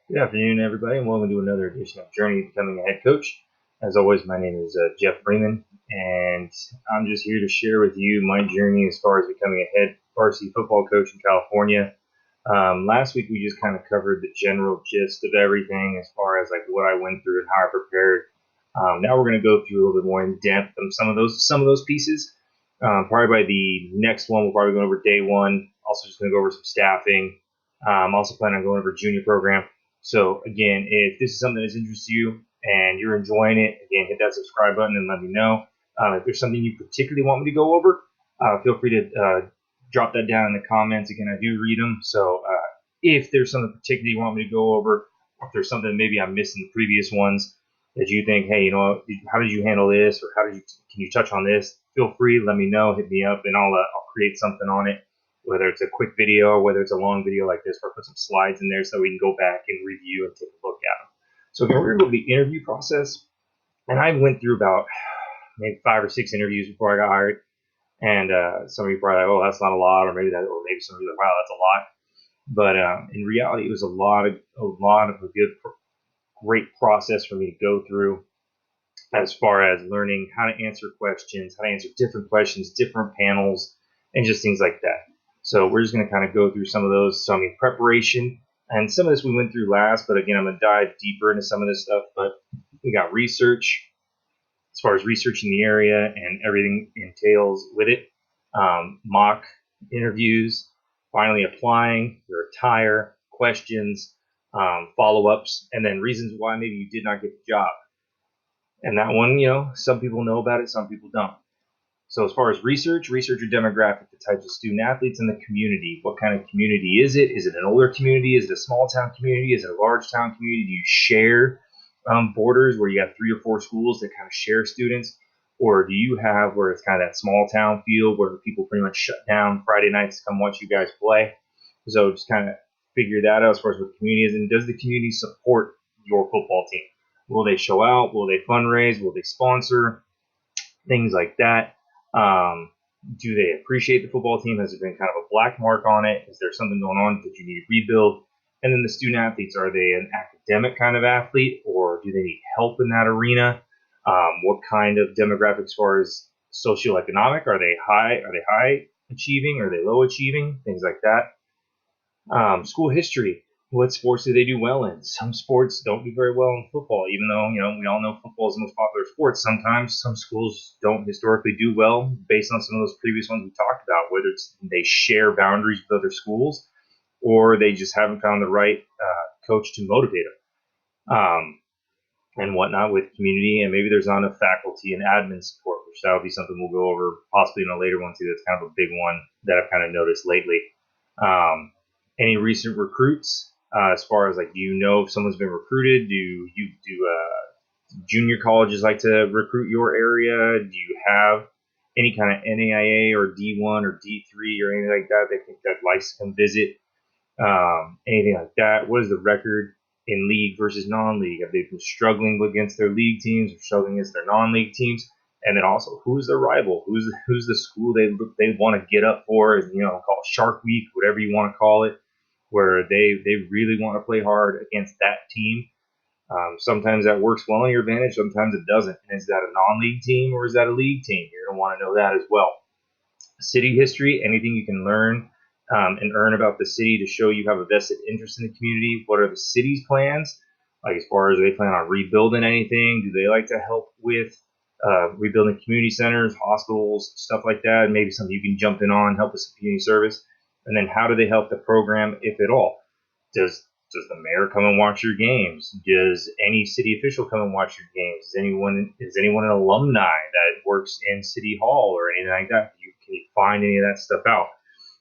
Good afternoon, everybody, and welcome to another edition of Journey to Becoming a Head Coach. As always, my name is Jeff Freeman, and I'm just here to share with you my journey as far as becoming a head varsity football coach in California. Last week, we just kind of covered the general gist of everything as far as like what I went through and how I prepared. Now we're going to go through a little bit more in depth on some of those pieces. Probably by the next one, we'll probably go over day one. Also, just going to go over some staffing. Also planning on going over junior program. So again, if this is something that interests you and you're enjoying it, again, hit that subscribe button and let me know. If there's something you particularly want me to go over, feel free to drop that down in the comments. Again, I do read them. So if there's something particularly you want me to go over, or if there's something maybe I missed in the previous ones that you think, hey, how did you handle this, or can you touch on this? Feel free, let me know, hit me up, and I'll create something on it, whether it's a quick video or whether it's a long video like this, where I put some slides in there so we can go back and review and take a look at them. So again, we're going to go to the interview process, and I went through about maybe 5 or 6 interviews before I got hired. And some of you probably like, oh, that's not a lot, or maybe some of you are like, wow, that's a lot. But in reality, it was a lot of a great process for me to go through as far as learning how to answer questions, how to answer different questions, different panels, and just things like that. So we're just going to kind of go through some of those. So I mean, preparation, and some of this we went through last, but again, I'm going to dive deeper into some of this stuff. But we got research, as far as researching the area and everything entails with it, mock interviews, finally applying, your attire, questions, follow-ups, and then reasons why maybe you did not get the job. And that one, some people know about it, some people don't. So as far as research your demographic, the types of student athletes in the community. What kind of community is it? Is it an older community? Is it a small town community? Is it a large town community? Do you share borders where you have 3 or 4 schools that kind of share students? Or do you have where it's kind of that small town feel where people pretty much shut down Friday nights to come watch you guys play? So just kind of figure that out as far as what the community is. And does the community support your football team? Will they show out? Will they fundraise? Will they sponsor? Things like that. Do they appreciate the football team? Has there been kind of a black mark on it? Is there something going on that you need to rebuild? And then the student athletes, are they an academic kind of athlete, or do they need help in that arena? What kind of demographics as far as socioeconomic? Are they high achieving? Are they low achieving? Things like that. School history. What sports do they do well in? Some sports don't do very well in football, even though, we all know football is the most popular sport. Sometimes some schools don't historically do well based on some of those previous ones we talked about, whether it's they share boundaries with other schools or they just haven't found the right coach to motivate them and whatnot with community. And maybe there's not enough faculty and admin support, which that would be something we'll go over possibly in a later one too. That's kind of a big one that I've kind of noticed lately. Any recent recruits, as far as like, do you know if someone's been recruited? Do junior colleges like to recruit your area? Do you have any kind of NAIA or D1 or D3 or anything like that likes to come visit? Anything like that? What is the record in league versus non-league? Have they been struggling against their league teams or struggling against their non-league teams? And then also, who's their rival? Who's the school they want to get up for? Call it Shark Week, whatever you want to call it, where they really want to play hard against that team. Sometimes that works well in your advantage, sometimes it doesn't. And is that a non-league team or is that a league team? You're going to want to know that as well. City history, anything you can learn and earn about the city to show you have a vested interest in the community. What are the city's plans? Like, as far as, do they plan on rebuilding anything? Do they like to help with rebuilding community centers, hospitals, stuff like that? Maybe something you can jump in on, help with some community service. And then how do they help the program, if at all? Does the mayor come and watch your games? Does any city official come and watch your games? Is anyone an alumni that works in city hall or anything like that? Can you find any of that stuff out?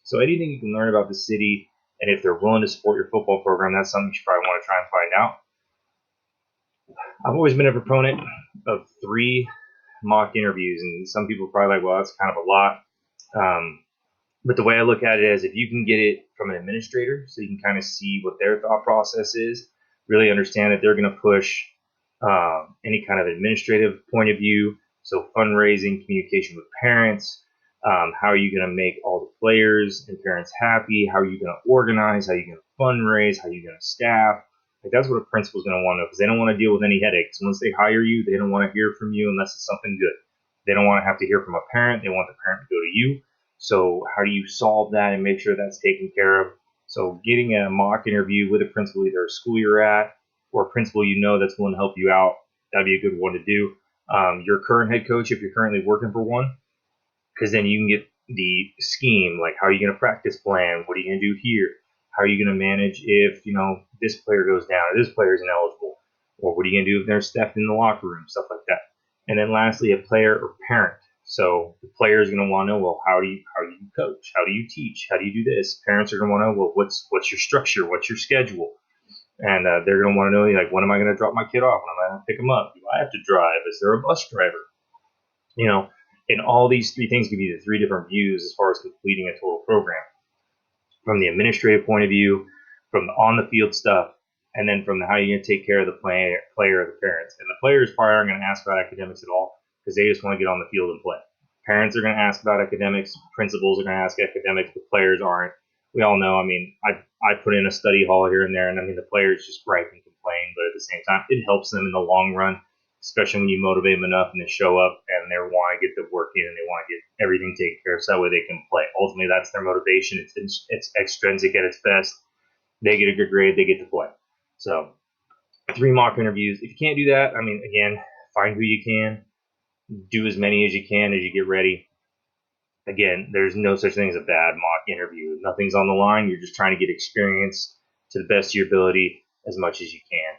So anything you can learn about the city, and if they're willing to support your football program, that's something you should probably want to try and find out. I've always been a proponent of 3 mock interviews, and some people are probably like, well, that's kind of a lot. But the way I look at it is, if you can get it from an administrator, so you can kind of see what their thought process is, really understand that they're going to push any kind of administrative point of view. So fundraising, communication with parents, how are you going to make all the players and parents happy? How are you going to organize? How are you going to fundraise? How are you going to staff? Like, that's what a principal's going to want to know, because they don't want to deal with any headaches. Once they hire you, they don't want to hear from you unless it's something good. They don't want to have to hear from a parent. They want the parent to go to you. So how do you solve that and make sure that's taken care of? So getting a mock interview with a principal, either a school you're at or a principal you know that's willing to help you out, that'd be a good one to do. Your current head coach, if you're currently working for one, because then you can get the scheme, like how are you going to practice plan? What are you going to do here? How are you going to manage if, this player goes down or this player is ineligible? Or what are you going to do if there's theft in the locker room, stuff like that. And then lastly, a player or parent. So the player is going to want to know, well, how do you coach? How do you teach? How do you do this? Parents are going to want to know, well, what's your structure? What's your schedule? And they're going to want to know, like, when am I going to drop my kid off? When am I going to pick him up? Do I have to drive? Is there a bus driver? And all these three things give you the three different views as far as completing a total program. From the administrative point of view, from the on the field stuff, and then from the how you're going to take care of the player or the parents. And the players probably aren't going to ask about academics at all, because they just want to get on the field and play. Parents are going to ask about academics. Principals are going to ask academics. The players aren't. We all know. I put in a study hall here and there, and the players just gripe and complain, but at the same time, it helps them in the long run, especially when you motivate them enough and they show up and they want to get the work in and they want to get everything taken care of so that way they can play. Ultimately, that's their motivation. It's extrinsic at its best. They get a good grade, they get to play. So 3 mock interviews. If you can't do that, again, find who you can. Do as many as you can as you get ready. Again, there's no such thing as a bad mock interview. Nothing's on the line. You're just trying to get experience to the best of your ability as much as you can.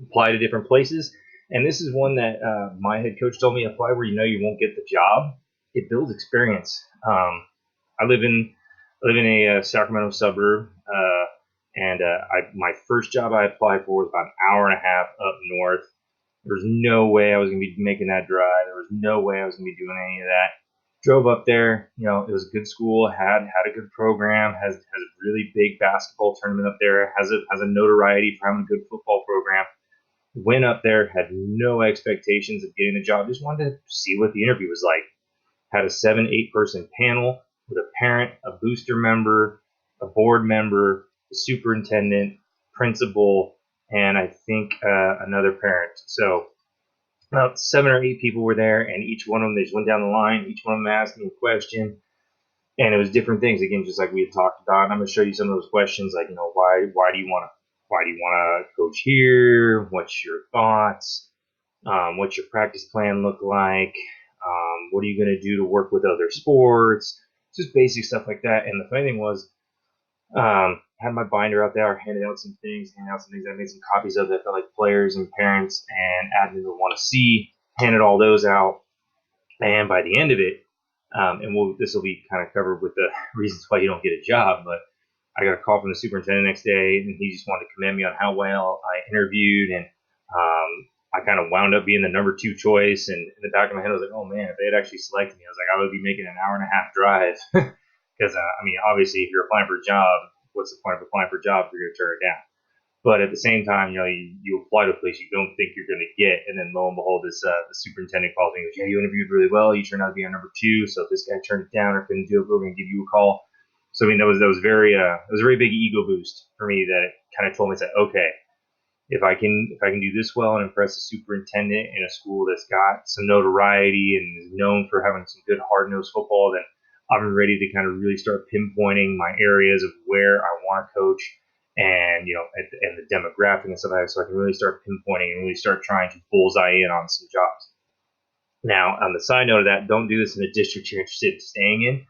Apply to different places. And this is one that my head coach told me, apply where you won't get the job. It builds experience. I live in a Sacramento suburb, and my first job I applied for was about an hour and a half up north. There was no way I was going to be making that drive. There was no way I was going to be doing any of that. Drove up there. It was a good school. Had a good program. Has a really big basketball tournament up there. Has a notoriety for having a good football program. Went up there, had no expectations of getting the job. Just wanted to see what the interview was like. Had a 7-8 person panel with a parent, a booster member, a board member, the superintendent, principal, and I think another parent. So about 7 or 8 people were there, and each one of them, they just went down the line. Each one of them asked me a question, and it was different things. Again, just like we had talked about. And I'm going to show you some of those questions, like, why do you want to coach here? What's your thoughts? What's your practice plan look like? What are you going to do to work with other sports? Just basic stuff like that. And the funny thing was, had my binder out there, handed out some things. I made some copies of that for like players and parents and admins would want to see. Handed all those out. And by the end of it, this will be kind of covered with the reasons why you don't get a job, but I got a call from the superintendent the next day, and he just wanted to commend me on how well I interviewed, and I kind of wound up being the number 2 choice. And in the back of my head, I was like, oh man, if they had actually selected me, I was like, I would be making an hour and a half drive. Because, obviously, if you're applying for a job, what's the point of applying for a job if you're going to turn it down? But at the same time, you apply to a place you don't think you're going to get, and then lo and behold, the superintendent calls me and goes, yeah, you interviewed really well. You turned out to be our number 2. So if this guy turned it down or couldn't do it, we're going to give you a call. So that was very it was a very big ego boost for me, that it kind of told me that, okay, if I can do this well and impress the superintendent in a school that's got some notoriety and is known for having some good hard-nosed football, then I'm ready to kind of really start pinpointing my areas of where I want to coach, and and the demographic and stuff like that, so I can really start pinpointing and really start trying to bullseye in on some jobs. Now, on the side note of that, don't do this in a district you're interested in staying in,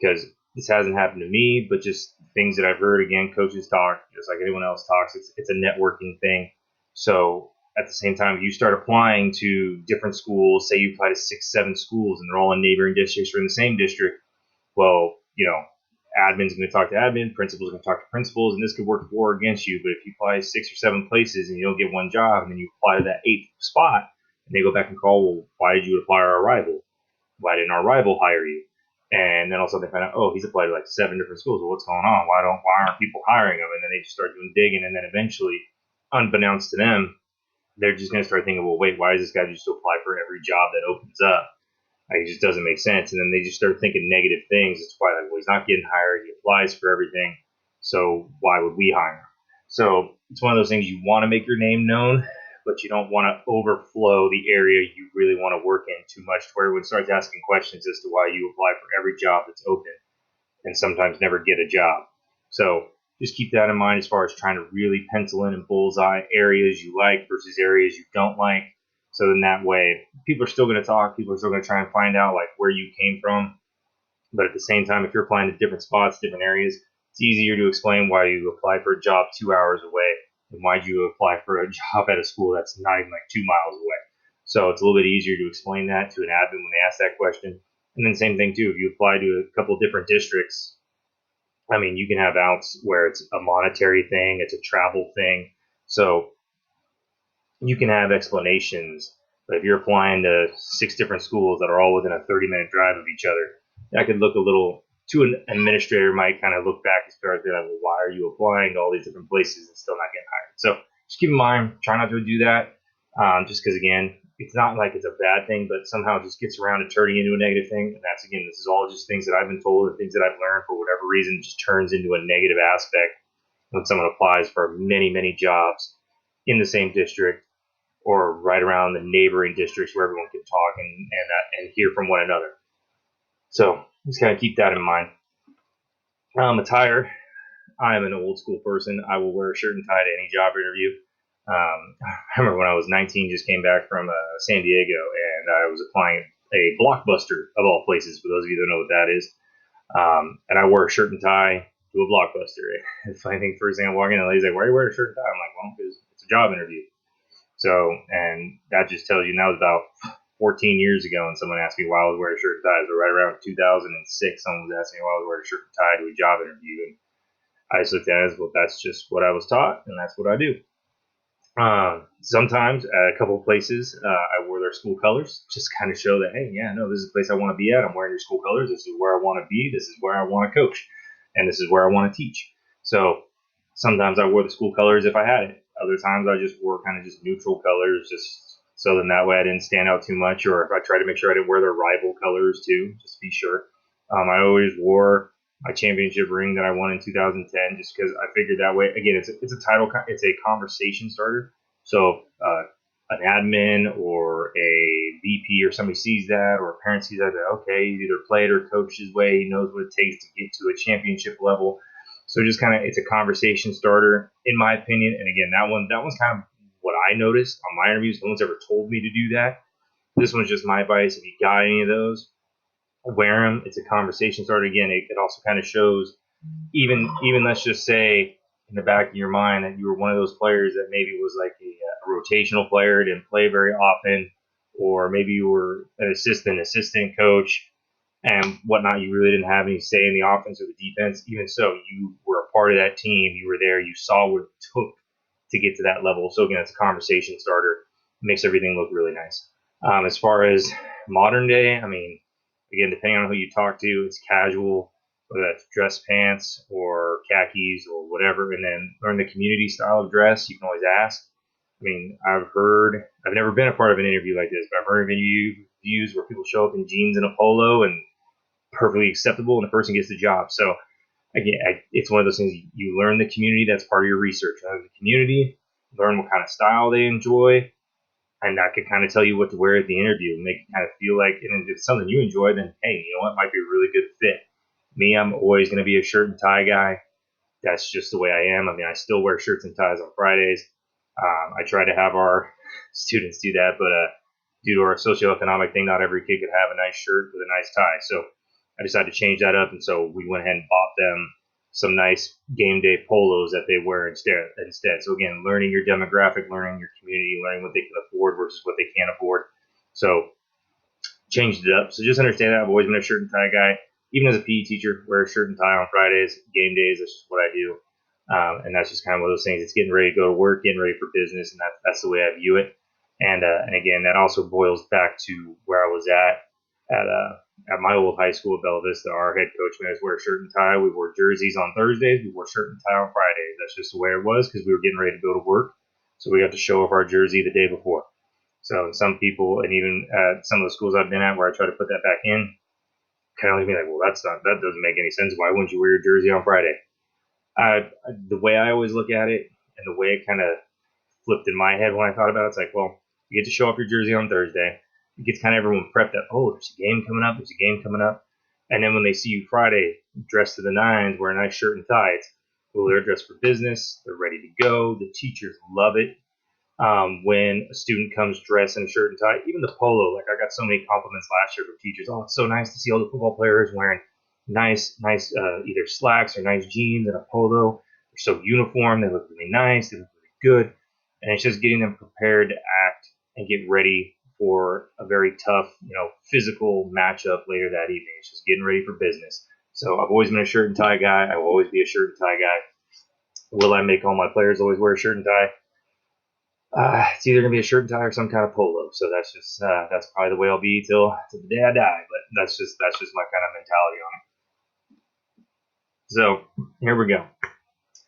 because this hasn't happened to me, but just things that I've heard. Again, coaches talk just like anyone else talks. It's a networking thing. So at the same time, if you start applying to different schools, say you apply to 6-7 schools and they're all in neighboring districts or in the same district, well, admin's going to talk to admin, principal's going to talk to principals, and this could work for or against you. But if you apply 6 or 7 places and you don't get one job, and then you apply to that 8th spot, and they go back and call, well, why did you apply to our rival? Why didn't our rival hire you? And then also they find out, oh, he's applied to like 7 different schools. Well, what's going on? Why aren't people hiring him? And then they just start doing digging, and then eventually, unbeknownst to them, they're just going to start thinking, well, wait, why does this guy just apply for every job that opens up? Like, it just doesn't make sense. And then they just start thinking negative things. It's why, like, well, he's not getting hired. He applies for everything. So why would we hire him? So it's one of those things, you want to make your name known, but you don't want to overflow the area you really want to work in too much to where everyone starts asking questions as to why you apply for every job that's open and sometimes never get a job. So just keep that in mind as far as trying to really pencil in and bullseye areas you like versus areas you don't like. So in that way, people are still going to talk. People are still going to try and find out like where you came from. But at the same time, if you're applying to different spots, different areas, it's easier to explain why you applied for a job 2 hours away than why you apply for a job at a school that's not even like 2 miles away. So it's a little bit easier to explain that to an admin when they ask that question. And then same thing too, if you apply to a couple different districts, I mean, you can have outs where it's a monetary thing, it's a travel thing. So you can have explanations. But if you're applying to 6 different schools that are all within a 30-minute drive of each other, that could look a little, to an administrator, might kind of look back as far as being like, well, why are you applying to all these different places and still not getting hired? So just keep in mind, try not to do that. Just because, again, it's not like it's a bad thing, but somehow it just gets around to turning into a negative thing. And that's, again, this is all just things that I've been told and things that I've learned for whatever reason, just turns into a negative aspect when someone applies for many, many jobs in the same district or right around the neighboring districts where everyone can talk and hear from one another. So just kind of keep that in mind. Attire. I am an old school person. I will wear a shirt and tie to any job interview. I remember when I was 19, just came back from San Diego, and I was applying a Blockbuster of all places. For those of you that know what that is, and I wore a shirt and tie to a Blockbuster. The funny thing, first thing I walk in, the lady's like, "Why are you wearing a shirt and tie?" I'm like, "Well, because it's a job interview." So, and that just tells you, and that was about 14 years ago, and someone asked me why I was wearing a shirt and tie. So right around 2006, someone was asking me why I was wearing a shirt and tie to a job interview, and I just looked at it as, well, that's just what I was taught, and that's what I do. Sometimes at a couple of places, I wore their school colors, just kind of show that, hey, yeah, no, this is the place I want to be at. I'm wearing your school colors. This is where I want to be. This is where I want to coach, and this is where I want to teach. So sometimes I wore the school colors if I had it. Other times I just wore kind of just neutral colors, just so then that way I didn't stand out too much. Or if I tried to make sure I didn't wear their rival colors too, just to be sure. I always wore my championship ring that I won in 2010, just because I figured that way. Again, it's a title, it's a conversation starter. So an admin or a VP or somebody sees that, or a parent sees that, okay, he's either played or coached his way. He knows what it takes to get to a championship level. So just kind of, it's a conversation starter, in my opinion. And again, that one's kind of what I noticed on my interviews. No one's ever told me to do that. This one's just my advice. If you got any of those, wear them. It's a conversation starter. Again, it also kind of shows, even let's just say in the back of your mind, that you were one of those players that maybe was like a rotational player, didn't play very often, or maybe you were an assistant coach and whatnot. You really didn't have any say in the offense or the defense. Even so, you were a part of that team. You were there. You saw what it took to get to that level. So again, it's a conversation starter. It makes everything look really nice. As far as modern day, I mean, again, depending on who you talk to, it's casual, whether that's dress pants or khakis or whatever, and then learn the community style of dress. You can always ask. I mean, I've never been a part of an interview like this, but I've heard of interviews where people show up in jeans and a polo and perfectly acceptable, and the person gets the job. So again, it's one of those things, you learn the community. That's part of your research. Learn the community, learn what kind of style they enjoy, and that could kind of tell you what to wear at the interview, make it kind of feel like, and if it's something you enjoy, then hey, you know what, might be a really good fit. Me, I'm always going to be a shirt and tie guy. That's just the way I am. I mean, I still wear shirts and ties on Fridays. I try to have our students do that, but due to our socioeconomic thing, not every kid could have a nice shirt with a nice tie. So I decided to change that up, and so we went ahead and bought them some nice game day polos that they wear instead. So again, learning your demographic, learning your community, learning what they can afford versus what they can't afford. So changed it up. So just understand that I've always been a shirt and tie guy. Even as a PE teacher, wear a shirt and tie on Fridays, game days. That's just what I do. And that's just kind of one of those things. It's getting ready to go to work, getting ready for business, and that's the way I view it. And again, that also boils back to where I was at my old high school at Bella Vista. Our head coach made us wear a shirt and tie. We wore jerseys on Thursdays. We wore shirt and tie on Fridays. That's just the way it was because we were getting ready to go to work. So we got to show off our jersey the day before. So some people, and even at some of the schools I've been at where I try to put that back in, kind of look at me like, well, that doesn't make any sense. Why wouldn't you wear your jersey on Friday? The way I always look at it, and the way it kind of flipped in my head when I thought about it, it's like, well, you get to show off your jersey on Thursday. It gets kind of everyone prepped that, oh, there's a game coming up, there's a game coming up. And then when they see you Friday dressed to the nines, wearing a nice shirt and tie, it's, well, they're dressed for business, they're ready to go. The teachers love it. When a student comes dressed in a shirt and tie, even the polo, like I got so many compliments last year from teachers. Oh, it's so nice to see all the football players wearing nice, either slacks or nice jeans and a polo. They're so uniform. They look really nice. They look really good. And it's just getting them prepared to act and get ready for a very tough, physical matchup later that evening. It's just getting ready for business. So I've always been a shirt and tie guy. I will always be a shirt and tie guy. Will I make all my players always wear a shirt and tie? It's either gonna be a shirt and tie or some kind of polo. So that's probably the way I'll be till the day I die. But that's just my kind of mentality on it. So here we go.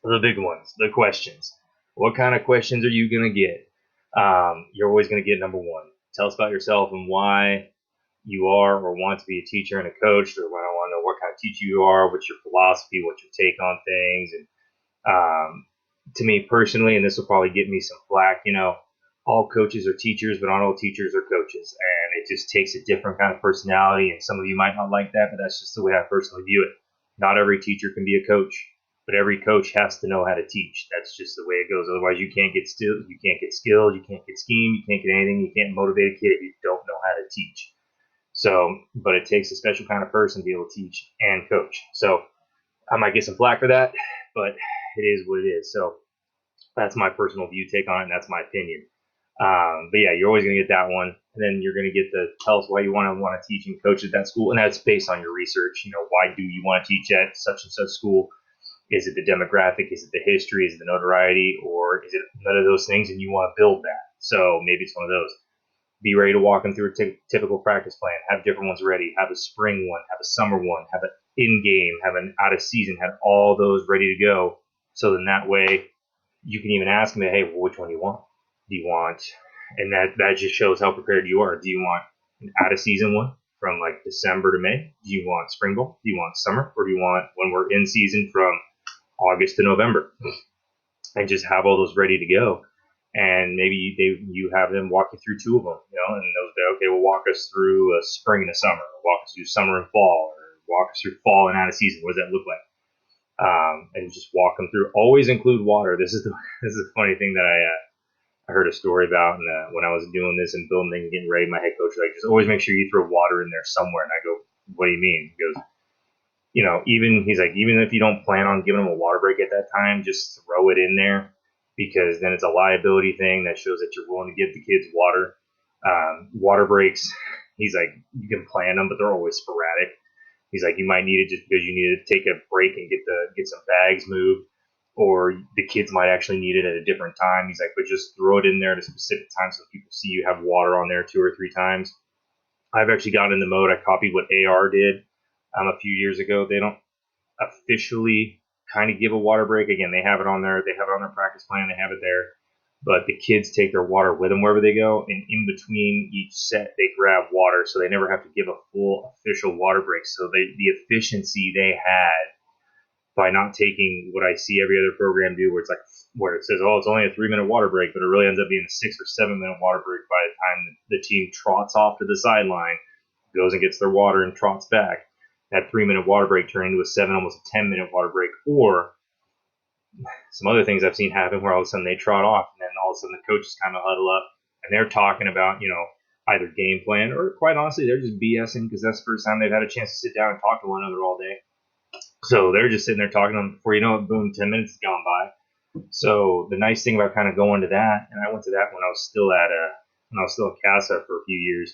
The big ones, the questions. What kind of questions are you gonna get? You're always gonna get number one. Tell us about yourself and why you are or want to be a teacher and a coach. Or I want to know what kind of teacher you are, what's your philosophy, what's your take on things, and to me personally, and this will probably get me some flack, all coaches are teachers, but not all teachers are coaches. And it just takes a different kind of personality. And some of you might not like that, but that's just the way I personally view it. Not every teacher can be a coach, but every coach has to know how to teach. That's just the way it goes. Otherwise, you can't get skilled, you can't get scheme, you can't get anything, you can't motivate a kid if you don't know how to teach. So, but it takes a special kind of person to be able to teach and coach. So I might get some flack for that, but it is what it is. So that's my personal view take on it, and that's my opinion. But yeah, you're always going to get that one, and then you're going to get the tell us why you want to teach and coach at that school, and that's based on your research. Why do you want to teach at such and such school? Is it the demographic? Is it the history? Is it the notoriety? Or is it none of those things, and you want to build that? So maybe it's one of those. Be ready to walk them through a typical practice plan. Have different ones ready. Have a spring one. Have a summer one. Have an in-game. Have an out-of-season. Have all those ready to go. So then that way you can even ask them, hey, well, which one do you want? Do you want, and that just shows how prepared you are. Do you want an out-of-season one from like December to May? Do you want spring ball? Do you want summer? Or do you want when we're in season from August to November? And just have all those ready to go. And maybe you have them walk you through two of them, and they'll say, okay, well, walk us through a spring and a summer, or walk us through summer and fall, or walk us through fall and out of season. What does that look like? And just walk them through. Always include water. This is a funny thing that I heard a story about, and when I was doing this and building and getting ready, my head coach was like, just always make sure you throw water in there somewhere. And I go, what do you mean? He goes, even if you don't plan on giving them a water break at that time, just throw it in there, because then it's a liability thing that shows that you're willing to give the kids water. Water breaks, he's like, you can plan them, but they're always sporadic. He's like, you might need it just because you need to take a break and get some bags moved, or the kids might actually need it at a different time. He's like, but just throw it in there at a specific time so people see you have water on there 2 or 3 times. I've actually gotten in the mode. I copied what AR did a few years ago. They don't officially kind of give a water break. Again, they have it on there. They have it on their practice plan. They have it there. But the kids take their water with them wherever they go, and in between each set, they grab water, so they never have to give a full official water break. So the efficiency they had by not taking what I see every other program do, where it's like, where it says, oh, it's only a 3-minute water break, but it really ends up being a 6 or 7-minute water break by the time the team trots off to the sideline, goes and gets their water and trots back. That 3-minute water break turned into a 7, almost a 10-minute water break. Or some other things I've seen happen where all of a sudden they trot off, and then all of a sudden the coaches kind of huddle up and they're talking about, either game plan, or quite honestly, they're just BSing because that's the first time they've had a chance to sit down and talk to one another all day. So they're just sitting there talking to them. Before you know it, boom, 10 minutes has gone by. So the nice thing about kind of going to that, and I went to that when I was still at CASA for a few years.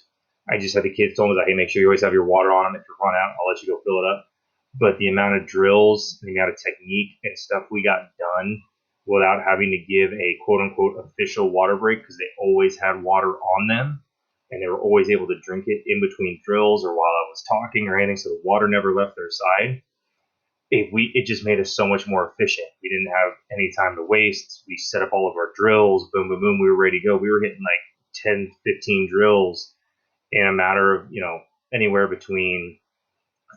I just had the kids told me that, hey, make sure you always have your water on them. If you run out, I'll let you go fill it up. But the amount of drills and the amount of technique and stuff we got done without having to give a quote-unquote official water break, because they always had water on them, and they were always able to drink it in between drills or while I was talking or anything, so the water never left their side. It just made us so much more efficient. We didn't have any time to waste. We set up all of our drills, boom, boom, boom, we were ready to go. We were hitting like 10, 15 drills in a matter of, anywhere between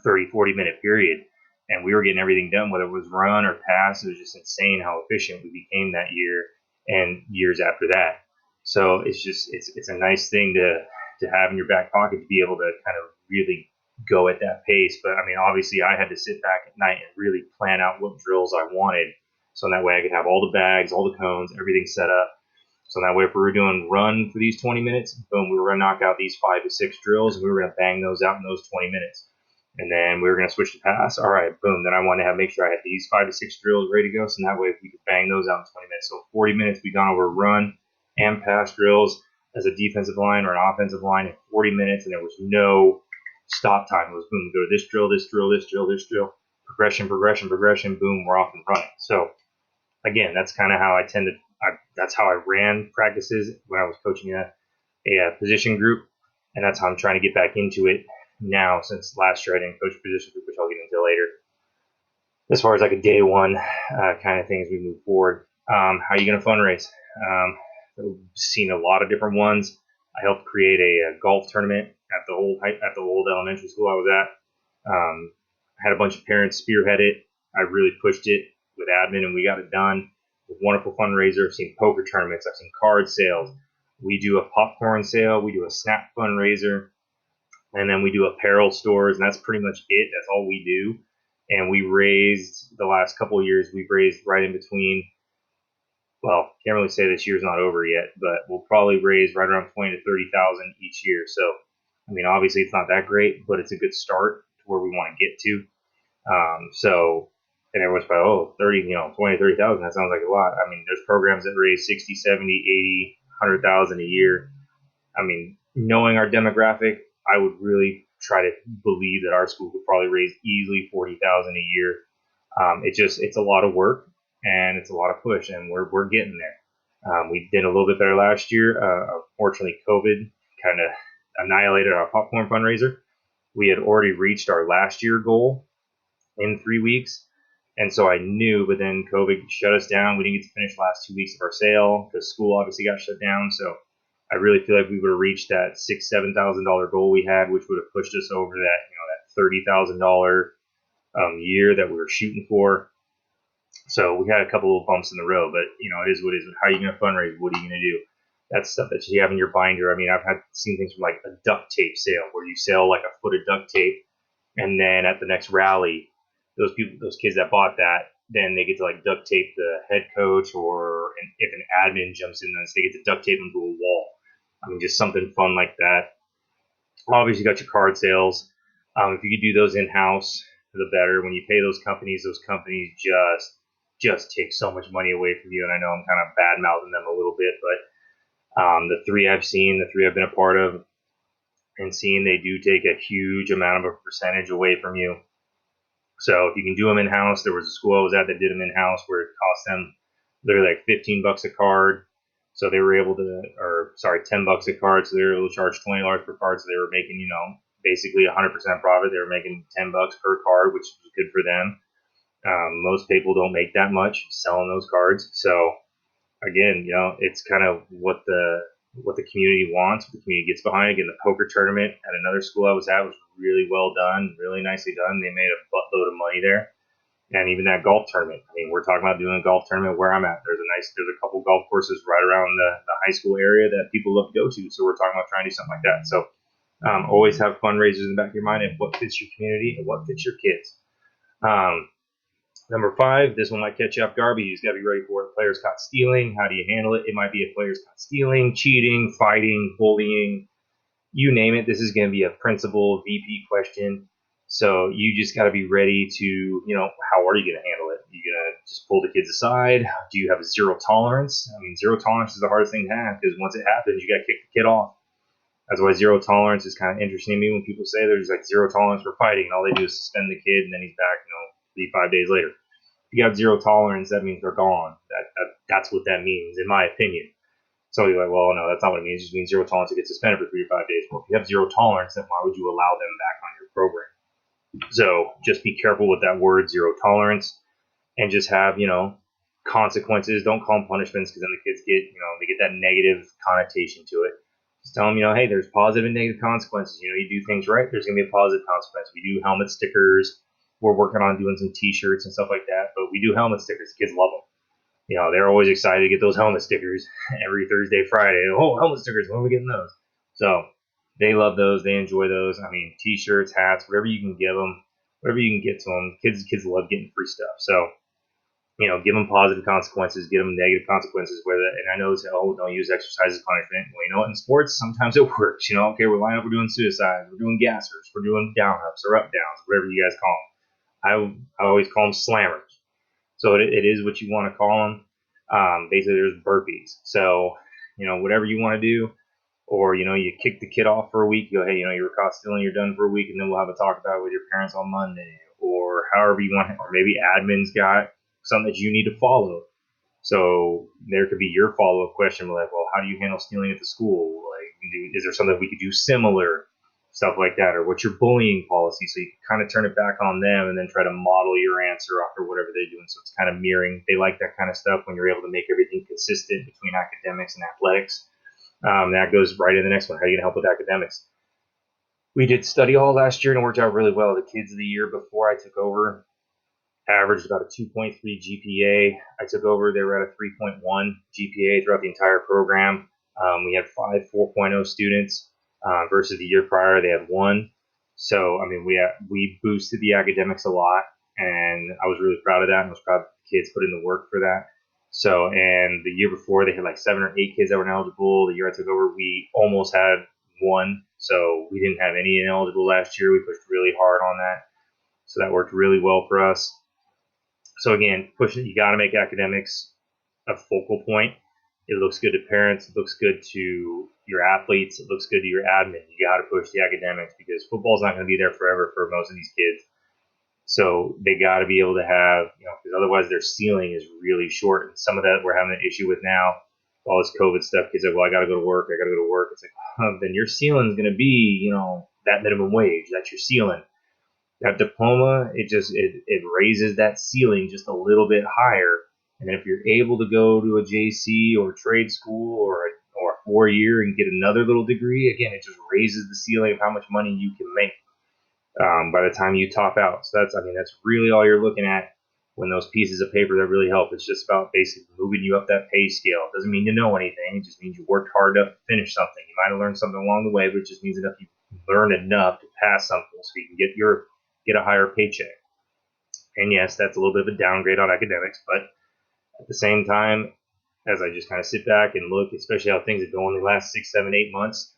30, 40-minute period. and we were getting everything done, whether it was run or pass. It was just insane how efficient we became that year and years after that. So it's a nice thing to have in your back pocket to be able to kind of really go at that pace. But I mean, obviously, I had to sit back at night and really plan out what drills I wanted, so that way I could have all the bags, all the cones, everything set up. So that way, if we were doing run for these 20 minutes, boom, we were going to knock out these 5 to 6 drills, and we were going to bang those out in those 20 minutes. And then we were going to switch to pass. All right, boom. Then I wanted to make sure I had these 5 to 6 drills ready to go. So that way we could bang those out in 20 minutes. So 40 minutes, we've gone over run and pass drills as a defensive line or an offensive line in 40 minutes. And there was no stop time. It was boom, go to this drill, this drill, this drill, this drill. Progression, progression, progression. Boom, we're off and running. So again, that's kind of how that's how I ran practices when I was coaching a position group. And that's how I'm trying to get back into it now, since last year I didn't coach position group, which I'll get into later. As far as like a day one kind of thing as we move forward, how are you going to fundraise? I've seen a lot of different ones. I helped create a golf tournament at the old elementary school I was at. I had a bunch of parents spearhead it. I really pushed it with admin, and we got it done. It was a wonderful fundraiser. I've seen poker tournaments. I've seen card sales. We do a popcorn sale. We do a snack fundraiser. And then we do apparel stores, and that's pretty much it. That's all we do. And we raised, the last couple of years, we've raised right in between, well, can't really say this year's not over yet, but we'll probably raise right around 20 to 30,000 each year. So, I mean, obviously it's not that great, but it's a good start to where we want to get to. And everyone's probably, 20 to 30,000, that sounds like a lot. I mean, there's programs that raise 60, 70, 80, 100,000 a year. I mean, knowing our demographic, I would really try to believe that our school could probably raise easily 40,000 a year. It's a lot of work, and it's a lot of push, and we're getting there. We did a little bit better last year. Unfortunately, COVID kind of annihilated our popcorn fundraiser. We had already reached our last year goal in 3 weeks. And so I knew, but then COVID shut us down. We didn't get to finish the last 2 weeks of our sale because school obviously got shut down. So I really feel like we would have reached that $6,000-$7,000 goal we had, which would have pushed us over that $30,000 year that we were shooting for. So we had a couple of bumps in the road, but it is what it is. How are you going to fundraise? What are you going to do? That's stuff that you have in your binder. I mean, I've seen things from like a duct tape sale where you sell like a foot of duct tape, and then at the next rally, those kids that bought that, then they get to like duct tape the head coach, or if an admin jumps in, then they get to duct tape them to a wall. I mean, just something fun like that. Obviously, you got your card sales. If you could do those in house, the better. When you pay those companies just take so much money away from you. And I know I'm kind of bad mouthing them a little bit, but the three I've been a part of, and seen, they do take a huge amount of a percentage away from you. So if you can do them in house, there was a school I was at that did them in house where it cost them literally like $15 a card. So they were able to, $10 a card. So they were able to charge $20 per card. So they were making, basically 100% profit. They were making $10 per card, which was good for them. Most people don't make that much selling those cards. So again, it's kind of what the community wants, what the community gets behind. Again, the poker tournament at another school I was at was really well done, really nicely done. They made a buttload of money there. And even that golf tournament. I mean, we're talking about doing a golf tournament where I'm at. There's a couple golf courses right around the high school area that people love to go to. So we're talking about trying to do something like that. So always have fundraisers in the back of your mind and what fits your community and what fits your kids. Number 5, this one might catch you off guard, but you just got to be ready for it. Players caught stealing. How do you handle it? It might be a players caught stealing, cheating, fighting, bullying, you name it. This is going to be a principal VP question. So you just got to be ready to, how are you going to handle it? You going to just pull the kids aside? Do you have a zero tolerance? I mean, zero tolerance is the hardest thing to have, because once it happens, you got to kick the kid off. That's why zero tolerance is kind of interesting to me when people say there's like zero tolerance for fighting, and all they do is suspend the kid, and then he's back, 3-5 days later. If you have zero tolerance, that means they're gone. That's what that means, in my opinion. So you're like, well, no, that's not what it means. It just means zero tolerance to get suspended for 3 to 5 days. Well, if you have zero tolerance, then why would you allow them back on your program? So just be careful with that word, zero tolerance, and just have, consequences. Don't call them punishments, because then the kids get, they get that negative connotation to it. Just tell them, hey, there's positive and negative consequences. You do things right, there's going to be a positive consequence. We do helmet stickers. we're working on doing some T-shirts and stuff like that. But we do helmet stickers. Kids love them. They're always excited to get those helmet stickers every Thursday, Friday. Oh, helmet stickers! When are we getting those? So they love those. They enjoy those. I mean, T-shirts, hats, whatever you can give them, whatever you can get to them. Kids love getting free stuff. So give them positive consequences, get them negative consequences. And I know they say, oh, don't use exercise as punishment. Well, in sports, sometimes it works. Okay, we're lining up, we're doing suicides, we're doing gassers, we're doing down ups or up downs, whatever you guys call them. I always call them slammers. So it is what you want to call them. Basically, there's burpees. So, whatever you want to do, or, you kick the kid off for a week, you go, hey, you were caught stealing, you're done for a week, and then we'll have a talk about it with your parents on Monday, or however you want, or maybe admin's got something that you need to follow. So there could be your follow-up question, like, well, how do you handle stealing at the school? Like, is there something we could do similar? Stuff like that, or what's your bullying policy? So you can kind of turn it back on them and then try to model your answer after whatever they're doing. So it's kind of mirroring. They like that kind of stuff when you're able to make everything consistent between academics and athletics. That goes right in the next one. How are you going to help with academics? We did study hall last year and it worked out really well. The kids the year before I took over averaged about a 2.3 GPA. I took over, they were at a 3.1 GPA throughout the entire program. We had 5 4.0 students versus the year prior, they had 1. So, I mean, we boosted the academics a lot, and I was really proud of that, and I was proud that the kids put in the work for that. So, and the year before, they had like 7 or 8 kids that were ineligible. The year I took over, we almost had 1. So we didn't have any ineligible last year. We pushed really hard on that. So that worked really well for us. So again, pushing, you got to make academics a focal point. It looks good to parents. It looks good to your athletes. It looks good to your admin. You got to push the academics because football's not going to be there forever for most of these kids. So they got to be able to have, because otherwise their ceiling is really short. And some of that we're having an issue with now. All this COVID stuff, kids are like, well, I got to go to work. I got to go to work. It's like, then your ceiling is going to be, that minimum wage. That's your ceiling. That diploma, it raises that ceiling just a little bit higher. And if you're able to go to a JC or trade school or a 4-year and get another little degree, again, it just raises the ceiling of how much money you can make by the time you top out. So that's really all you're looking at when those pieces of paper that really help. It's just about basically moving you up that pay scale. It doesn't mean you know anything. It just means you worked hard enough to finish something. You might have learned something along the way, but it just means enough you learn enough to pass something so you can get a higher paycheck. And yes, that's a little bit of a downgrade on academics, but at the same time, as I just kind of sit back and look, especially how things have gone in the last 6, 7, 8 months,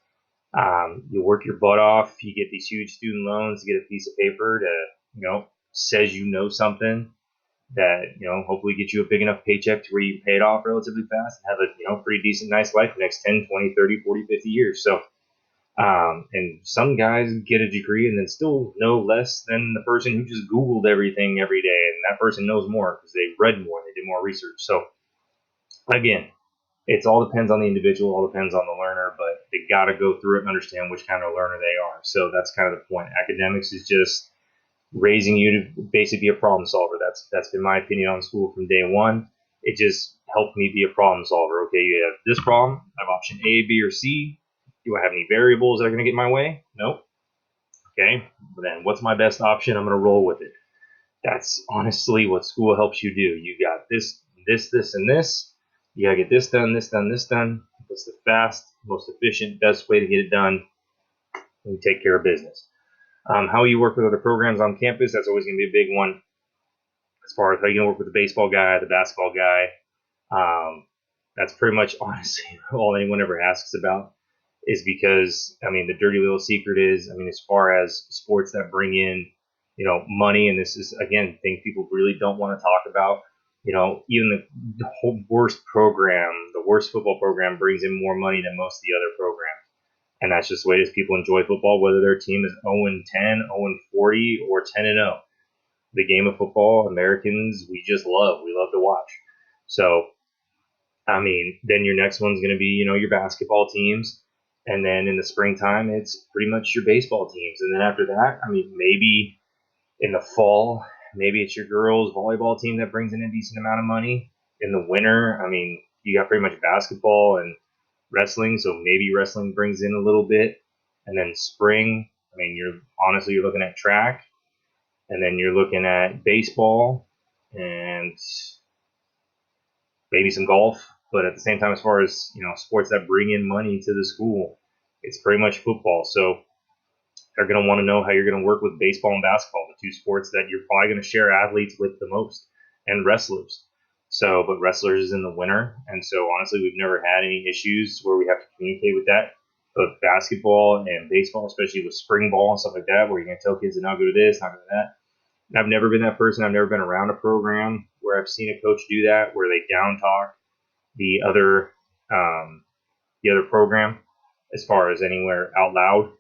you work your butt off, you get these huge student loans, you get a piece of paper to, says something that, hopefully get you a big enough paycheck to where you can pay it off relatively fast and have a, pretty decent, nice life for the next 10, 20, 30, 40, 50 years. So, and some guys get a degree and then still know less than the person who just Googled everything every day. And that person knows more because they read more, they did more research. So again, it all depends on the individual, all depends on the learner, but they got to go through it and understand which kind of learner they are. So that's kind of the point. Academics is just raising you to basically be a problem solver. That's been my opinion on school from day one. It just helped me be a problem solver. Okay, you have this problem, I have option A, B, or C. Do I have any variables that are going to get in my way? Nope. Okay, but then what's my best option? I'm going to roll with it. That's honestly what school helps you do. You got this, and this. You got to get this done, this done, this done. What's the fast, most efficient, best way to get it done? And take care of business. How you work with other programs on campus, that's always going to be a big one. As far as how you going to work with the baseball guy, the basketball guy, that's pretty much honestly all anyone ever asks about. Is because, the dirty little secret is, as far as sports that bring in, money, and this is, again, thing people really don't want to talk about, even the whole worst program, the worst football program brings in more money than most of the other programs. And that's just the way it is. People enjoy football, whether their team is 0-10, 0-40, or 10-0. The game of football, Americans, we just love. We love to watch. So, then your next one's going to be, your basketball teams. And then in the springtime, it's pretty much your baseball teams. And then after that, maybe in the fall, maybe it's your girls' volleyball team that brings in a decent amount of money. In the winter, you got pretty much basketball and wrestling, so maybe wrestling brings in a little bit. And then spring, you're looking at track. And then you're looking at baseball and maybe some golf. But at the same time, as far as sports that bring in money to the school, it's pretty much football. So they're going to want to know how you're going to work with baseball and basketball, the two sports that you're probably going to share athletes with the most, and wrestlers. So, but wrestlers is in the winter, and so honestly, we've never had any issues where we have to communicate with that. But basketball and baseball, especially with spring ball and stuff like that, where you're going to tell kids to not go to this, not go to that. And I've never been that person. I've never been around a program where I've seen a coach do that, where they down talk the other um, the other program as far as anywhere out loud.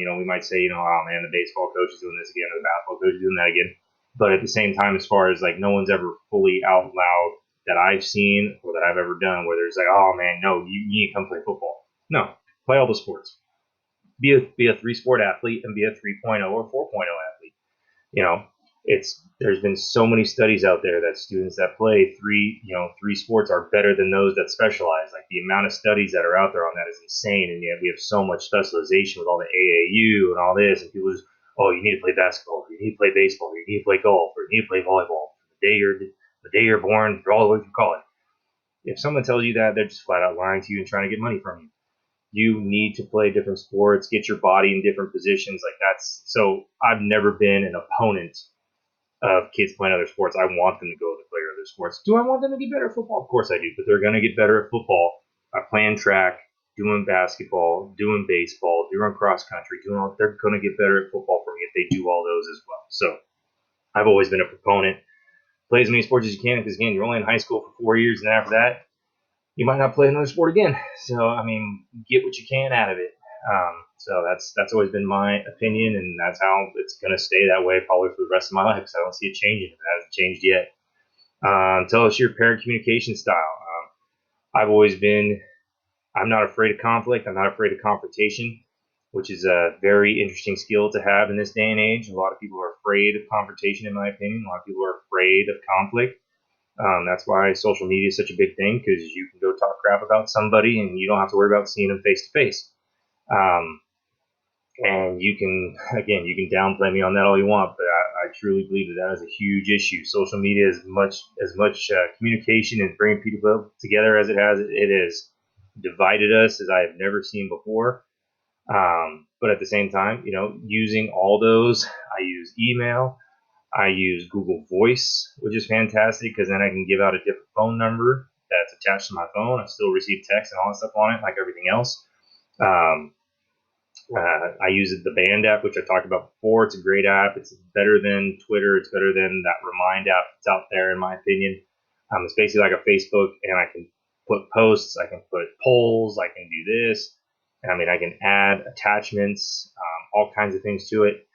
We might say, oh man, the baseball coach is doing this again, or the basketball coach is doing that again. But at the same time, as far as like no one's ever fully out loud that I've seen or that I've ever done where there's like, oh man, no, you need to come play football. No, play all the sports. Be a 3-sport athlete and be a 3.0 or 4.0 athlete. You know, there's been so many studies out there that students that play three sports are better than those that specialize. Like the amount of studies that are out there on that is insane, and yet we have so much specialization with all the AAU and all this, and people just, oh, you need to play basketball, you need to play baseball, you need to play golf, or you need to play volleyball. The day you're born, for all the way through college. If someone tells you that, they're just flat out lying to you and trying to get money from you. You need to play different sports, get your body in different positions. Like that's so. I've never been an opponent of kids playing other sports. I want them to go to play other sports. Do I want them to get better at football? Of course I do, but they're going to get better at football by playing track, doing basketball, doing baseball, doing cross country, doing all. They're going to get better at football for me if they do all those as well. So I've always been a proponent. Play as many sports as you can, because again, you're only in high school for 4 years, and after that, you might not play another sport again. So I mean, get what you can out of it. So that's always been my opinion, and that's how it's going to stay that way probably for the rest of my life, because I don't see it changing. It hasn't changed yet. Tell us your parent communication style. I've always been, I'm not afraid of conflict. I'm not afraid of confrontation, which is a very interesting skill to have in this day and age. A lot of people are afraid of confrontation, in my opinion. A lot of people are afraid of conflict. That's why social media is such a big thing, because you can go talk crap about somebody and you don't have to worry about seeing them face to face. And you can downplay me on that all you want, but I truly believe that is a huge issue. Social media, as much communication and bringing people together as it has divided us as I have never seen before. But at the same time, using all those, I use email, I use Google Voice, which is fantastic, because then I can give out a different phone number that's attached to my phone. I still receive text and all that stuff on it, like everything else. I use the Band app, which I talked about before. It's a great app. It's better than Twitter. It's better than that Remind app that's out there, in my opinion. It's basically like a Facebook, and I can put posts, I can put polls, I can do this. I can add attachments, all kinds of things to it.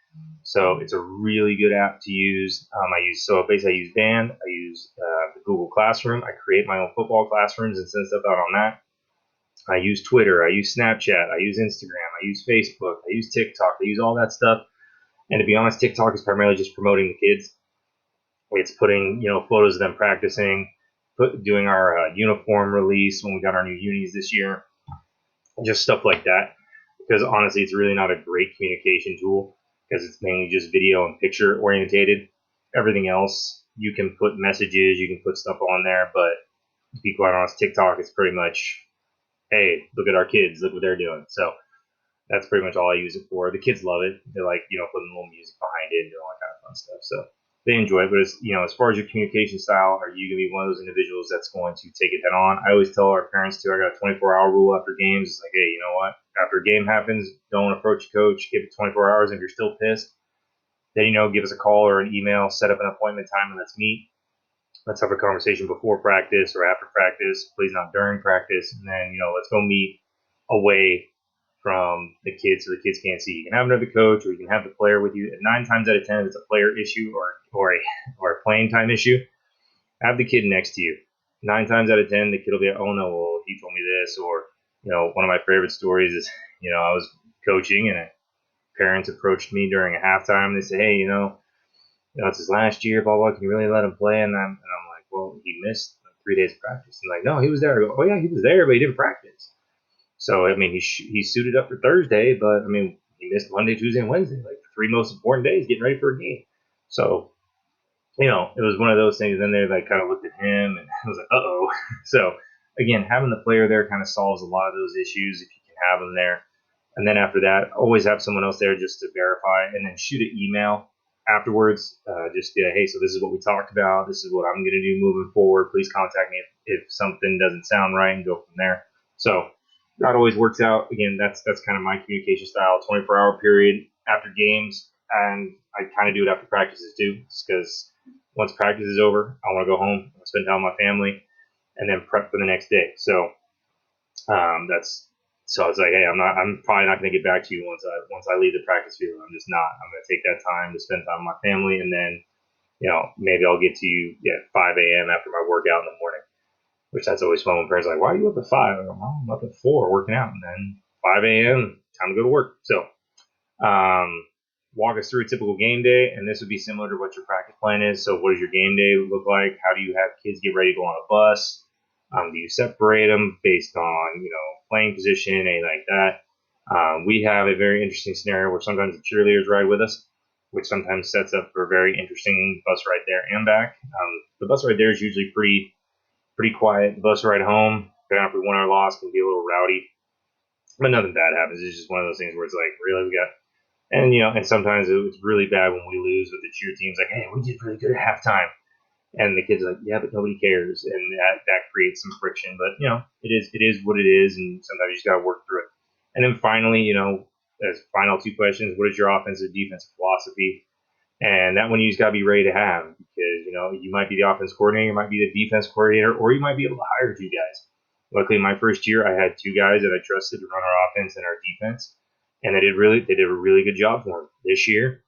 So it's a really good app to use. I use Band. I use the Google Classroom. I create my own football classrooms and send stuff out on that. I use Twitter, I use Snapchat, I use Instagram, I use Facebook, I use TikTok, I use all that stuff. And to be honest, TikTok is primarily just promoting the kids. It's putting, photos of them practicing, doing our uniform release when we got our new unis this year, just stuff like that. Because honestly, it's really not a great communication tool, because it's mainly just video and picture orientated. Everything else, you can put messages, you can put stuff on there, but to be quite honest, TikTok is pretty much, hey, look at our kids, look what they're doing. So that's pretty much all I use it for. The kids love it. They like, putting a little music behind it and doing all that kind of fun stuff. So they enjoy it. But as far as your communication style, are you going to be one of those individuals that's going to take it head on? I always tell our parents too, I got a 24-hour rule after games. It's like, hey, you know what? After a game happens, don't approach your coach. Give it 24 hours. If you're still pissed, then, give us a call or an email, set up an appointment time, and let's meet. Let's have a conversation before practice or after practice, please not during practice. And then, let's go meet away from the kids so the kids can't see. You can have another coach, or you can have the player with you. And 9 times out of 10, if it's a player issue or a playing time issue, have the kid next to you. 9 times out of 10, the kid will be like, oh no, well, he told me this. Or, one of my favorite stories is, I was coaching and parents approached me during a halftime. They said, hey, it's his last year, blah, blah, can you really let him play? And I'm like, well, he missed 3 days of practice. And like, no, he was there. I go, oh, yeah, he was there, but he didn't practice. So, he suited up for Thursday, but, he missed Monday, Tuesday, and Wednesday, like the 3 most important days getting ready for a game. So, it was one of those things. Then they like kind of looked at him and I was like, uh-oh. So again, having the player there kind of solves a lot of those issues if you can have them there. And then after that, always have someone else there just to verify, and then shoot an email afterwards. Just be like, hey, so this is what we talked about. This is what I'm going to do moving forward. Please contact me if something doesn't sound right, and go from there. So that always works out. Again, that's kind of my communication style. 24-hour period after games, and I kind of do it after practices too, because once practice is over, I want to go home, spend time with my family, and then prep for the next day. So that's so it's like, hey, I'm probably not going to get back to you once I leave the practice field. I'm just not. I'm going to take that time to spend time with my family, and then maybe I'll get to you at 5 a.m. after my workout in the morning. Which that's always fun when parents are like, why are you up at 5? I go, well, I'm up at 4 working out, and then 5 a.m. time to go to work. So walk us through a typical game day, and this would be similar to what your practice plan is. So what does your game day look like? How do you have kids get ready to go on a bus? Do you separate them based on playing position, anything like that? We have a very interesting scenario where sometimes the cheerleaders ride with us, which sometimes sets up for a very interesting bus ride there and back. The bus ride there is usually pretty quiet. The bus ride home, after we win our loss, can be a little rowdy, but nothing bad happens. It's just one of those things where it's like, really, we got. And and sometimes it's really bad when we lose with the cheer teams. Like, hey, we did really good at halftime, and the kids are like, yeah, but nobody cares, and that creates some friction. But it is what it is, and sometimes you just got to work through it. And then finally, as final two questions, what is your offensive defensive philosophy? And that one you just got to be ready to have, because you might be the offense coordinator, you might be the defense coordinator, or you might be able to hire two guys. Luckily, my first year, I had two guys that I trusted to run our offense and our defense, and they did a really good job for me. This year,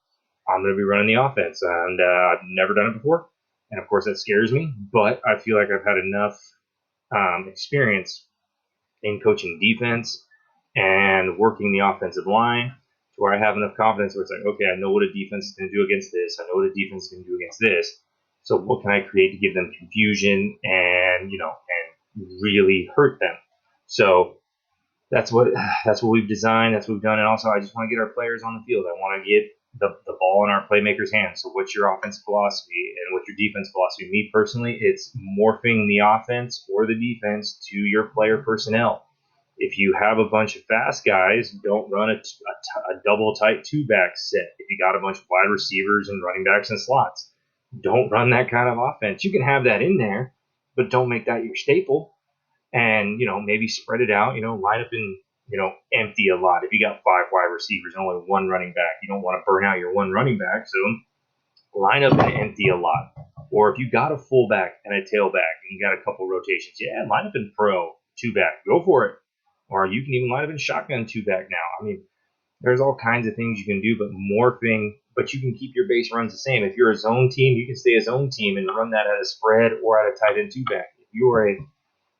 I'm going to be running the offense, and I've never done it before, and of course that scares me. But I feel like I've had enough experience in coaching defense and working the offensive line to where I have enough confidence where it's like, okay, I know what a defense is going to do against this. I know what a defense is going to do against this. So what can I create to give them confusion and really hurt them? So that's what we've designed. That's what we've done. And also, I just want to get our players on the field. I want to get the ball in our playmakers' hands. So what's your offensive philosophy and what's your defense philosophy? Me personally, it's morphing the offense or the defense to your player personnel. If you have a bunch of fast guys, don't run a double tight two back set. If you got a bunch of wide receivers and running backs and slots, don't run that kind of offense. You can have that in there, but don't make that your staple. And maybe spread it out. Line up in empty a lot. If you got 5 wide receivers and only 1 running back, you don't want to burn out your 1 running back. So line up and empty a lot. Or if you got a fullback and a tailback and you got a couple rotations, yeah, line up in pro 2-back. Go for it. Or you can even line up in shotgun 2-back now. I mean, there's all kinds of things you can do, but morphing, but you can keep your base runs the same. If you're a zone team, you can stay a zone team and run that at a spread or at a tight end 2-back. If you're a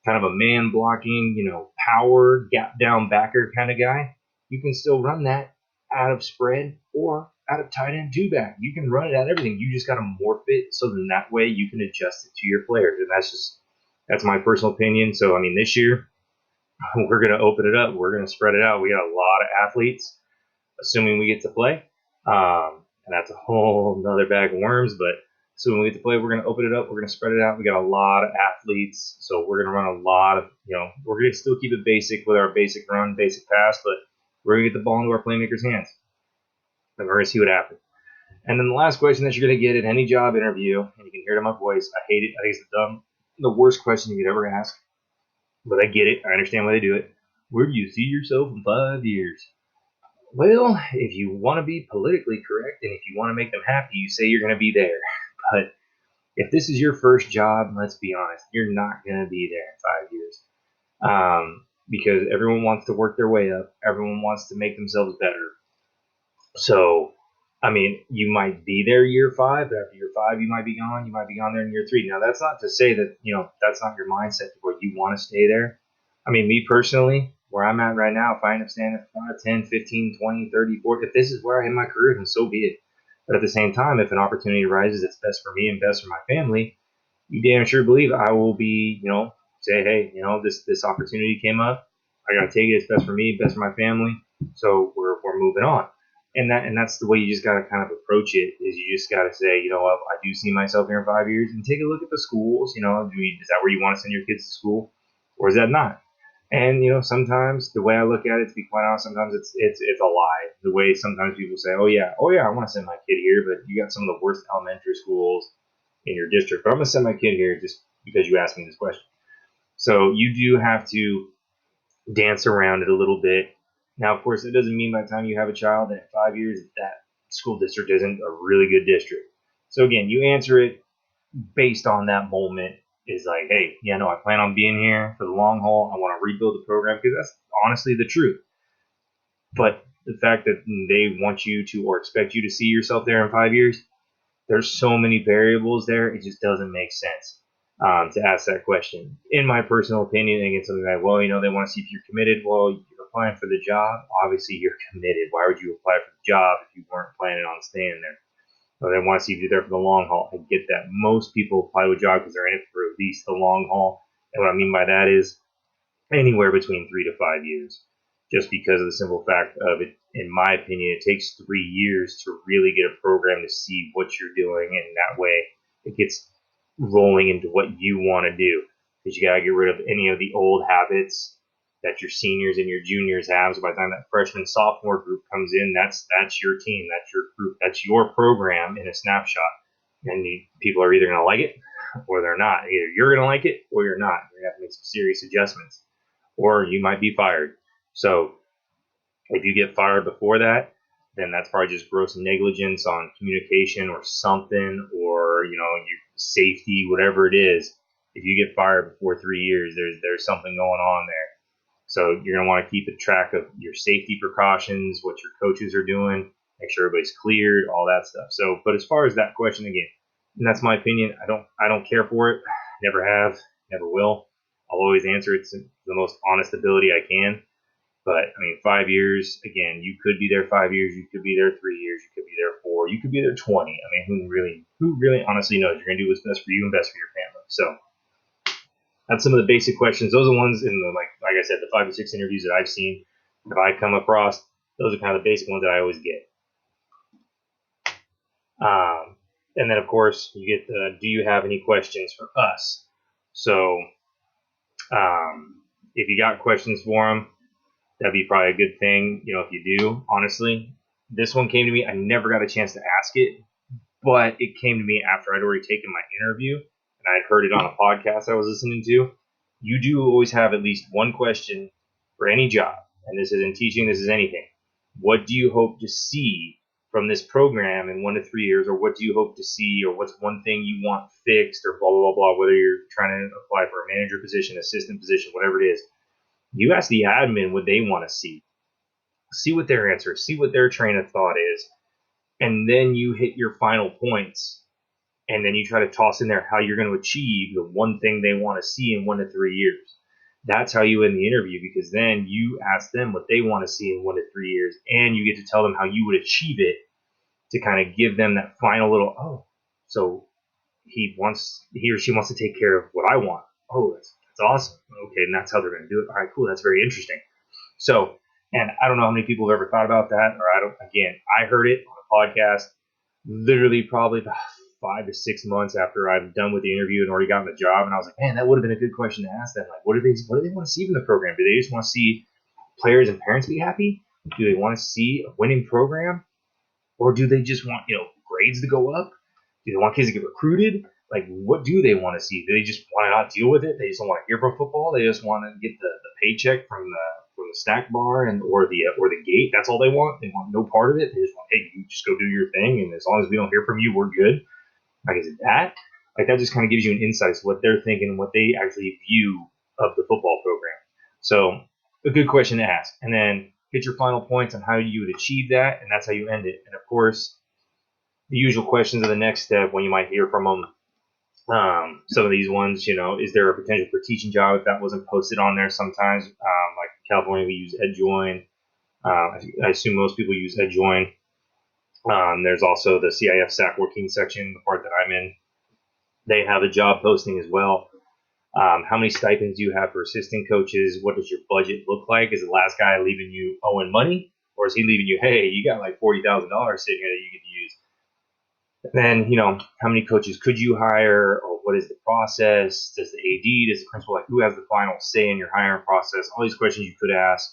kind of a man blocking, power gap down backer kind of guy, you can still run that out of spread or out of tight end 2-back. You can run it out of everything. You just got to morph it so then that way you can adjust it to your players. And that's my personal opinion. So I mean, this year we're going to open it up. We're going to spread it out. We got a lot of athletes, assuming we get to play. And that's a whole nother bag of worms, but so when we get to play, we're going to open it up. We're going to spread it out. We got a lot of athletes, so we're going to run a lot of, we're going to still keep it basic with our basic run, basic pass, but we're going to get the ball into our playmakers' hands. And we're going to see what happens. And then the last question that you're going to get at any job interview, and you can hear it in my voice, I hate it. I think it's the worst question you could ever ask, but I get it. I understand why they do it. Where do you see yourself in 5 years? Well, if you want to be politically correct and if you want to make them happy, you say you're going to be there. But if this is your first job, let's be honest, you're not going to be there in 5 years. Because everyone wants to work their way up. Everyone wants to make themselves better. So, I mean, you might be there year 5, but after year 5, you might be gone. You might be gone there in year 3. Now, that's not to say that, that's not your mindset where you want to stay there. I mean, me personally, where I'm at right now, if I end up staying at 5, 10, 15, 20, 30, 40, if this is where I end my career, then so be it. But at the same time, if an opportunity arises that's best for me and best for my family, you damn sure believe I will be, say, hey, this opportunity came up. I got to take it. It's best for me, best for my family. So we're moving on. And that's the way you just got to kind of approach it. Is you just got to say, you know what, I do see myself here in 5 years, and take a look at the schools. Is that where you want to send your kids to school, or is that not? And sometimes the way I look at it, to be quite honest, sometimes it's a lie. The way sometimes people say, oh yeah, I want to send my kid here, but you got some of the worst elementary schools in your district. But I'm gonna send my kid here just because you asked me this question. So you do have to dance around it a little bit. Now, of course, it doesn't mean by the time you have a child that in 5 years that school district isn't a really good district. So again, you answer it based on that moment. Is like, hey, yeah, no, I plan on being here for the long haul. I want to rebuild the program because that's honestly the truth. But the fact that they want you to or expect you to see yourself there in 5 years, there's so many variables there. It just doesn't make sense to ask that question. In my personal opinion, and it's something like, well, they want to see if you're committed. Well, you're applying for the job. Obviously, you're committed. Why would you apply for the job if you weren't planning on staying there? Well, they want to see if you're there for the long haul. I get that. Most people apply to a job because they're in it for at least the long haul. And what I mean by that is anywhere between 3 to 5 years, just because of the simple fact of it. In my opinion, it takes 3 years to really get a program to see what you're doing, and that way it gets rolling into what you want to do. Because you got to get rid of any of the old habits that your seniors and your juniors have. So by the time that freshman sophomore group comes in, that's your team, that's your group, that's your program in a snapshot. And people are either going to like it or they're not. Either you're going to like it or you're not. You're going to have to make some serious adjustments, or you might be fired. So if you get fired before that, then that's probably just gross negligence on communication or something, or your safety, whatever it is. If you get fired before 3 years, there's something going on there. So you're gonna want to keep a track of your safety precautions, what your coaches are doing, make sure everybody's cleared, all that stuff. So, but as far as that question again, and that's my opinion. I don't care for it. Never have, never will. I'll always answer it to the most honest ability I can. But I mean, 5 years, again, you could be there 5 years, you could be there 3 years, you could be there 4, you could be there 20. I mean, who really honestly knows? You're going to do what's best for you and best for your family. So that's some of the basic questions. Those are ones in the, like I said, the 5 to 6 interviews that I've seen, that I come across. Those are kind of the basic ones that I always get. And then, of course, you get the, do you have any questions for us? So if you got questions for them, that'd be probably a good thing, if you do, honestly. This one came to me. I never got a chance to ask it, but it came to me after I'd already taken my interview and I'd heard it on a podcast I was listening to. You do always have at least one question for any job, and this isn't teaching, this is anything. What do you hope to see from this program in 1 to 3 years, or what do you hope to see, or what's one thing you want fixed, or blah, blah, blah, whether you're trying to apply for a manager position, assistant position, whatever it is. You ask the admin what they want to see what their answer, see what their train of thought is, and then you hit your final points, and then you try to toss in there how you're going to achieve the one thing they want to see in 1 to 3 years. That's how you end the interview, because then you ask them what they want to see in 1 to 3 years, and you get to tell them how you would achieve it, to kind of give them that final little, oh, so he or she wants to take care of what I want. Oh, that's awesome. Okay, and that's how they're going to do it. All right, cool. That's very interesting. So, and I don't know how many people have ever thought about that, or I heard it on a podcast literally probably about 5 to 6 months after I've done with the interview and already gotten the job. And I was like, man, that would have been a good question to ask them. Like, what do they want to see from the program? Do they just want to see players and parents be happy? Do they want to see a winning program? Or do they just want, grades to go up? Do they want kids to get recruited? Like, what do they want to see? Do they just want to not deal with it? They just don't want to hear from football. They just want to get the paycheck from the snack bar or the gate. That's all they want. They want no part of it. They just want, hey, you just go do your thing, and as long as we don't hear from you, we're good. Like, is it that? Like, that just kind of gives you an insight to what they're thinking and what they actually view of the football program. So, a good question to ask. And then get your final points on how you would achieve that, and that's how you end it. And of course, the usual questions of the next step when you might hear from them. Some of these ones, is there a potential for teaching job if that wasn't posted on there sometimes? Like California, we use EdJoin. I assume most people use EdJoin. There's also the CIF SAC working section, the part that I'm in. They have a job posting as well. How many stipends do you have for assistant coaches? What does your budget look like? Is the last guy leaving you owing money? Or is he leaving you, hey, you got like $40,000 sitting here that you could use? Then, how many coaches could you hire, or what is the process? Does the AD, does the principal, like, who has the final say in your hiring process? All these questions you could ask.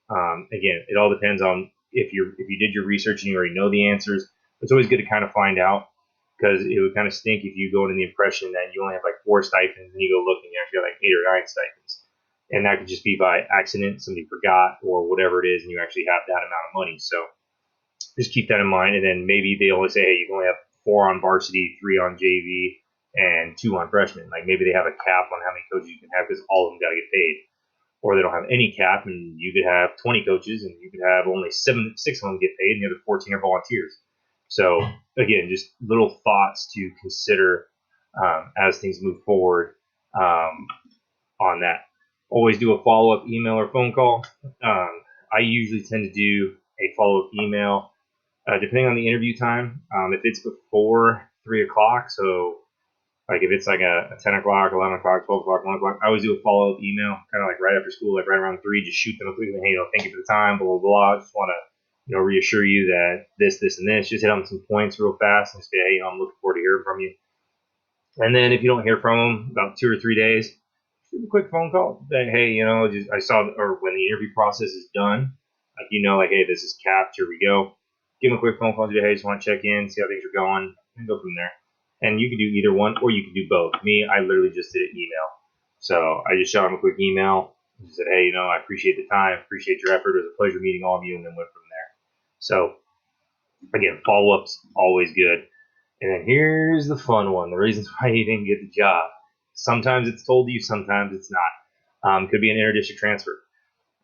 Again, it all depends on if you did your research and you already know the answers. It's always good to kind of find out, because it would kind of stink if you go into the impression that you only have like 4 stipends and you go look and you actually got like 8 or 9 stipends. And that could just be by accident, somebody forgot or whatever it is, and you actually have that amount of money. So just keep that in mind. And then maybe they only say, hey, you can only have 4 on varsity, 3 on JV, and 2 on freshmen. Like maybe they have a cap on how many coaches you can have because all of them got to get paid. Or they don't have any cap, and you could have 20 coaches, and you could have only 6 of them get paid, and the other 14 are volunteers. So again, just little thoughts to consider as things move forward on that. Always do a follow-up email or phone call. I usually tend to do a follow-up email depending on the interview time. If it's before 3 o'clock, so like if it's like a 10 o'clock, 11 o'clock, 12 o'clock, 1 o'clock, I always do a follow-up email, kind of like right after school, like right around 3, just shoot them a quick, hey, thank you for the time, blah, blah, blah. I just want to, reassure you that this, and this, just hit on some points real fast and say, hey, I'm looking forward to hearing from you. And then if you don't hear from them about 2 or 3 days, shoot a quick phone call. Say, hey, I saw, or when the interview process is done, like, hey, this is capped, here we go. Give them a quick phone call, say, hey, just want to check in, see how things are going, and go from there. And you can do either one, or you can do both. Me, I literally just did an email. So I just shot him a quick email. Just said, hey, I appreciate the time, appreciate your effort. It was a pleasure meeting all of you, and then went from there. So again, follow-up's always good. And then here's the fun one, the reasons why you didn't get the job. Sometimes it's told you, sometimes it's not. Could be an inter-district transfer.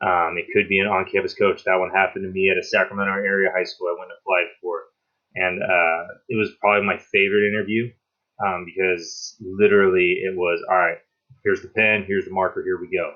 It could be an on-campus coach. That one happened to me at a Sacramento area high school I went and applied for. And it was probably my favorite interview because literally it was, all right, here's the pen, here's the marker, here we go.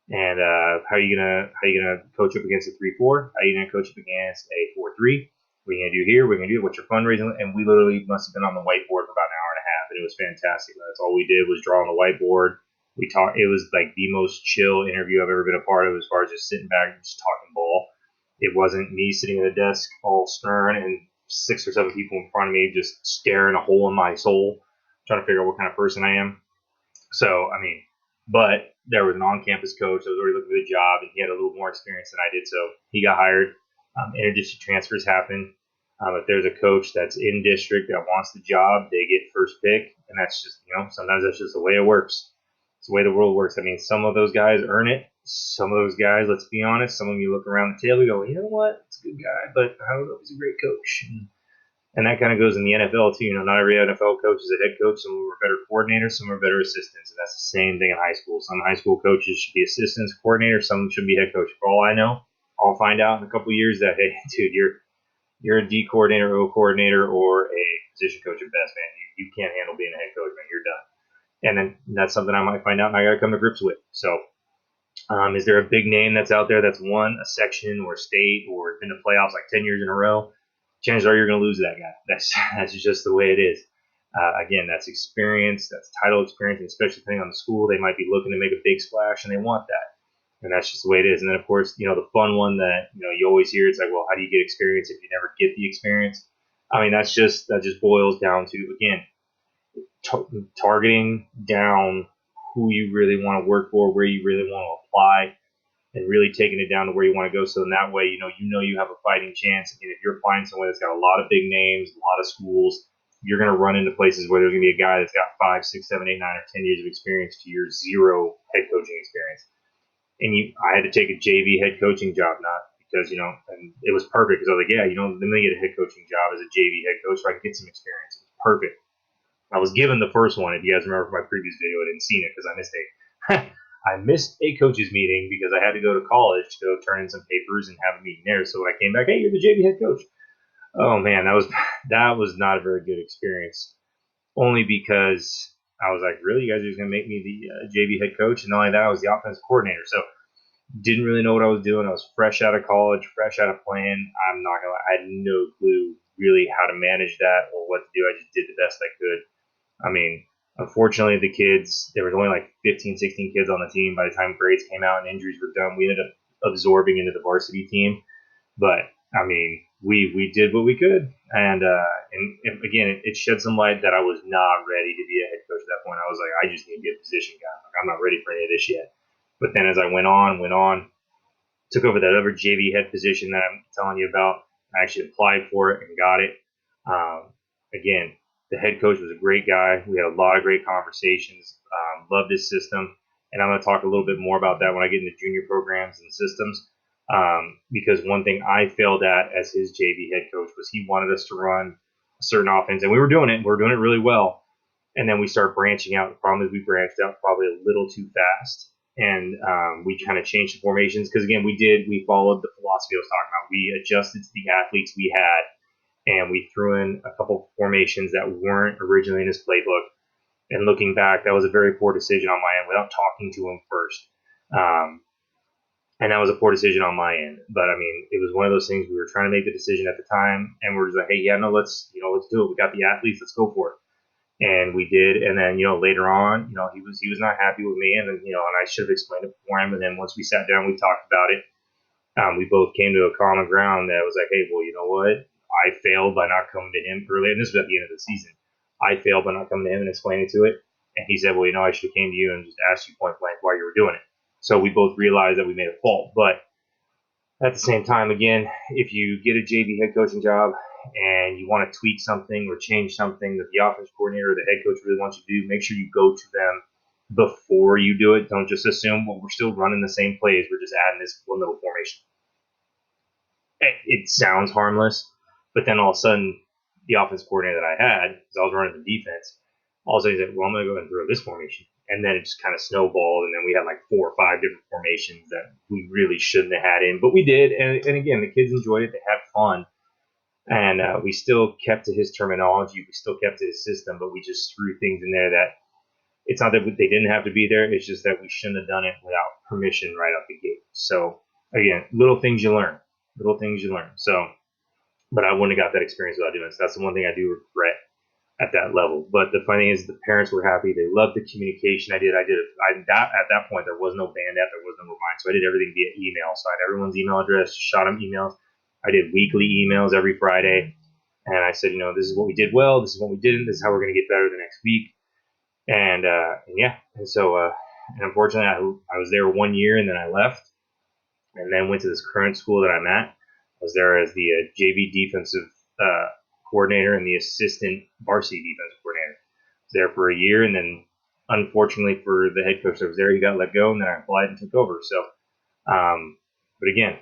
And how are you gonna coach up against a 3-4? How are you gonna coach up against a 4-3? What are you gonna do here? What are you gonna do? What's your fundraising? And we literally must have been on the whiteboard for about an hour and a half, and it was fantastic. That's all we did was draw on the whiteboard. We talked. It was like the most chill interview I've ever been a part of, as far as just sitting back and just talking ball. It wasn't me sitting at a desk all stern and 6 or 7 people in front of me just staring a hole in my soul, trying to figure out what kind of person I am. So, but there was an on-campus coach that was already looking for the job, and he had a little more experience than I did, so he got hired. Inter-district transfers happen. If there's a coach that's in district that wants the job, they get first pick, and that's just, sometimes that's just the way it works. It's the way the world works. Some of those guys earn it. Some of those guys, let's be honest, some of them you look around the table, you go, you know what, it's a good guy, but I don't know if he's a great coach. And that kind of goes in the NFL too. Not every NFL coach is a head coach. Some are better coordinators, some are better assistants. And that's the same thing in high school. Some high school coaches should be assistants, coordinators. Some should be head coach. For all I know, I'll find out in a couple of years that, hey, dude, you're a D coordinator, O coordinator, or a position coach at best, man. You can't handle being a head coach, man. You're done. And then that's something I might find out and I got to come to grips with. So is there a big name that's out there that's won a section or state or been to playoffs like 10 years in a row? Chances are you're going to lose that guy. That's just the way it is. Again, that's experience, that's title experience, and especially depending on the school, they might be looking to make a big splash, and they want that. And that's just the way it is. And then, of course, the fun one that you always hear, it's like, well, how do you get experience if you never get the experience? That just boils down to, again, targeting down who you really want to work for, where you really want to apply, and really taking it down to where you want to go. So in that way, you have a fighting chance. And if you're applying somewhere that's got a lot of big names, a lot of schools, you're going to run into places where there's going to be a guy that's got 5, 6, 7, 8, 9, or 10 years of experience to your 0 head coaching experience. And I had to take a JV head coaching job, not because, and it was perfect because I was like, yeah, let me get a head coaching job as a JV head coach so I can get some experience. It was perfect. I was given the first one. If you guys remember from my previous video, I didn't see it because I missed a coaches meeting because I had to go to college to go turn in some papers and have a meeting there. So when I came back, hey, you're the JV head coach. Oh man, that was not a very good experience. Only because I was like, really, you guys are just gonna make me the JV head coach? And not only that, I was the offensive coordinator. So didn't really know what I was doing. I was fresh out of college, fresh out of playing. I'm not gonna lie, I had no clue really how to manage that or what to do. I just did the best I could. Unfortunately, the kids, there was only like 15, 16 kids on the team. By the time grades came out and injuries were done, we ended up absorbing into the varsity team. But I mean, we did what we could, and again, it shed some light that I was not ready to be a head coach at that point. I was like, I just need to get a position guy. Like, I'm not ready for any of this yet. But then as I went on, took over that other JV head position that I'm telling you about. I actually applied for it and got it. Again, the head coach was a great guy. We had a lot of great conversations. Loved his system, and I'm going to talk a little bit more about that when I get into junior programs and systems. Because one thing I failed at as his JV head coach was he wanted us to run a certain offense, and we were doing it. We were doing it really well, and then we started branching out. The problem is we branched out probably a little too fast, and we kind of changed the formations because again we followed the philosophy I was talking about. We adjusted to the athletes we had, and we threw in a couple formations that weren't originally in his playbook. And looking back, that was a very poor decision on my end without talking to him first. And that was a poor decision on my end. But I mean, it was one of those things we were trying to make the decision at the time, and we're just like, hey, yeah, no, let's do it. We got the athletes, let's go for it. And we did. And then later on, he was not happy with me, and then, and I should have explained it for him. And then once we sat down, we talked about it. We both came to a common ground that was like, hey, well, you know what? I failed by not coming to him early, and this was at the end of the season. I failed by not coming to him and explaining to it. And he said, well, I should have came to you and just asked you point blank why you were doing it. So we both realized that we made a fault. But at the same time, again, if you get a JV head coaching job and you want to tweak something or change something that the offense coordinator or the head coach really wants you to do, make sure you go to them before you do it. Don't just assume, well, we're still running the same plays. We're just adding this one little formation. It sounds harmless, but then all of a sudden, the offense coordinator that I had, because I was running the defense, all of a sudden he said, well, I'm going to go ahead and throw this formation. And then it just kind of snowballed, and then we had like 4 or 5 different formations that we really shouldn't have had in, but we did. And again, the kids enjoyed it. They had fun. And we still kept to his terminology. We still kept to his system, but we just threw things in there that it's not that they didn't have to be there. It's just that we shouldn't have done it without permission right out the gate. So again, little things you learn. So, but I wouldn't have got that experience without doing it. So that's the one thing I do regret at that level. But the funny thing is, the parents were happy. They loved the communication I did. At that point, there was no band app, there was no remind. So I did everything via email. So I had everyone's email address, shot them emails. I did weekly emails every Friday. And I said, this is what we did well. This is what we didn't. This is how we're going to get better the next week. And yeah. And so, and unfortunately, I was there 1 year and then I left and then went to this current school that I'm at. I was there as the JV defensive coordinator and the assistant varsity defensive coordinator. I was there for a year, and then unfortunately for the head coach that was there, he got let go, and then I applied and took over. So, but again,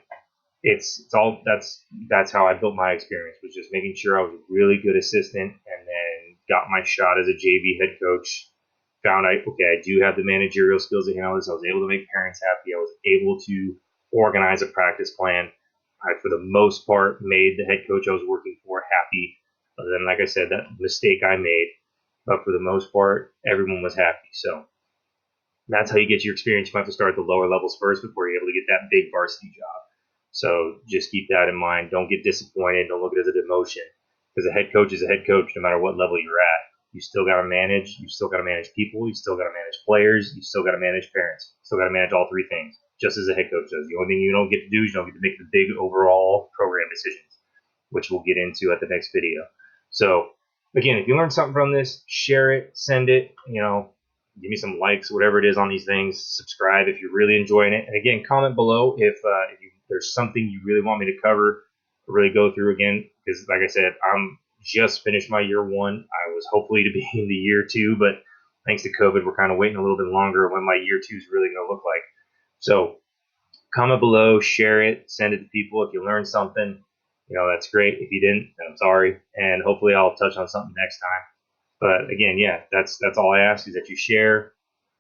it's all that's how I built my experience, was just making sure I was a really good assistant, and then got my shot as a JV head coach. Found I do have the managerial skills to handle this. I was able to make parents happy. I was able to organize a practice plan. I, for the most part, made the head coach I was working for happy. Other than, like I said, that mistake I made. But for the most part, everyone was happy. So that's how you get your experience. You might have to start at the lower levels first before you're able to get that big varsity job. So just keep that in mind. Don't get disappointed. Don't look at it as a demotion. Because a head coach is a head coach no matter what level you're at. You still got to manage. You still got to manage people. You still got to manage players. You still got to manage parents. You still got to manage all 3 things, just as a head coach does. The only thing you don't get to do is you don't get to make the big overall program decisions, which we'll get into at the next video. So, again, if you learned something from this, share it, send it, give me some likes, whatever it is on these things. Subscribe if you're really enjoying it. And again, comment below if there's something you really want me to cover or really go through again. Because, like I said, I'm just finished my year 1. I was hopefully to be in the year 2, but thanks to COVID, we're kind of waiting a little bit longer when my year 2 is really going to look like. So comment below, share it, send it to people. If you learned something, that's great. If you didn't, then I'm sorry. And hopefully I'll touch on something next time. But again, yeah, that's all I ask, is that you share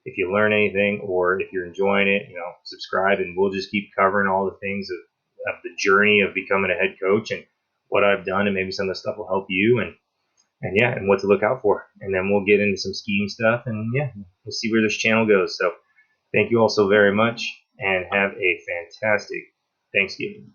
if you learn anything, or if you're enjoying it, subscribe, and we'll just keep covering all the things of the journey of becoming a head coach and what I've done, and maybe some of the stuff will help you, and what to look out for. And then we'll get into some scheme stuff, and yeah, we'll see where this channel goes. So thank you all so very much, and have a fantastic Thanksgiving.